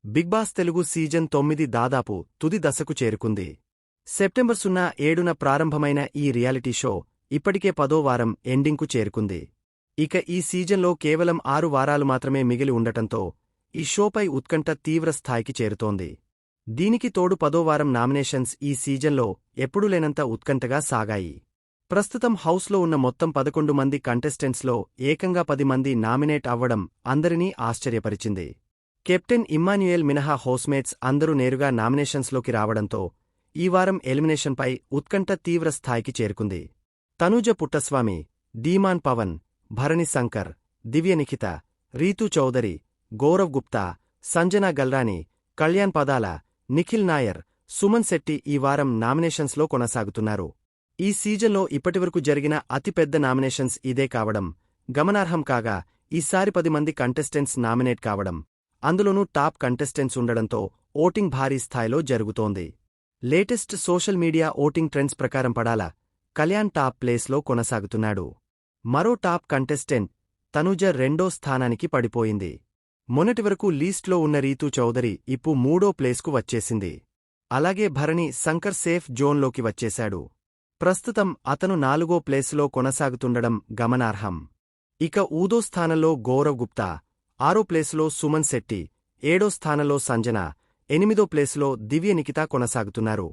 Big boss Telugu season 9 దాదాపు తుది దశకు చేరుకుంది. సెప్టెంబర్ 07న ప్రారంభమైన ఈ రియాలిటీ షో ఇప్పటికే 10వ వారం ఎండింగ్కు చేరుకుంది. ఇక ఈ సీజన్లో కేవలం 6 వారాలు మాత్రమే మిగిలి ఉండటంతో ఈ షోపై ఉత్కంఠ తీవ్ర స్థాయికి చేరుతోంది. దీనికి తోడు 10వ వారం నామినేషన్స్ ఈ సీజన్లో ఎప్పుడూ లేనంత ఉత్కంఠగా సాగాయి. ప్రస్తుతం హౌస్లో ఉన్న మొత్తం 11 మంది కంటెస్టెంట్స్లో ఏకంగా 10 మంది నామినేట్ అవ్వడం అందరినీ ఆశ్చర్యపరిచింది. కెప్టెన్ ఇమ్మాన్యుయేల్ మినహా హౌస్మేట్స్ అందరూ నేరుగా నామినేషన్స్లోకి రావడంతో ఈ వారం ఎలిమినేషన్పై ఉత్కంఠ తీవ్ర స్థాయికి చేరుకుంది. తనూజ పుట్టస్వామి, ధీమాన్ పవన్, భరణి శంకర్, దివ్యనిఖిత, రీతూ చౌదరి, గౌరవ్ గుప్తా, సంజనా గల్రాని, కళ్యాణ్ పదాల, నిఖిల్ నాయర్, సుమన్ శెట్టి ఈ వారం నామినేషన్స్లో కొనసాగుతున్నారు. ఈ సీజన్లో ఇప్పటివరకు జరిగిన అతిపెద్ద నామినేషన్స్ ఇదే కావడం గమనార్హం కాగా ఈసారి 10 మంది కంటెస్టెంట్స్ నామినేట్ కావడం, అందులోనూ టాప్ కంటెస్టెంట్స్ ఉండడంతో ఓటింగ్ భారీ స్థాయిలో జరుగుతోంది. Latest social media voting trends ప్రకారం పడాల కళ్యాణ్ టాప్ ప్లేస్లో కొనసాగుతున్నాడు. మరో టాప్ కంటెస్టెంట్ తనూజ 2వ స్థానానికి పడిపోయింది. మొన్నటివరకు లీస్ట్లో ఉన్న రీతూ చౌదరి ఇప్పుడు 3వ ప్లేస్కు వచ్చేసింది. అలాగే భరణి శంకర్ సేఫ్ జోన్లోకి వచ్చేశాడు. ప్రస్తుతం అతను 4వ ప్లేసులో కొనసాగుతుండడం గమనార్హం. ఇక 5వ స్థానంలో గౌరవ్ గుప్తా, 6వ ప్లేసులో సుమన్ శెట్టి, 7వ స్థానంలో సంజన, 8వ ప్లేసులో దివ్యనిఖిత కొనసాగుతున్నారు.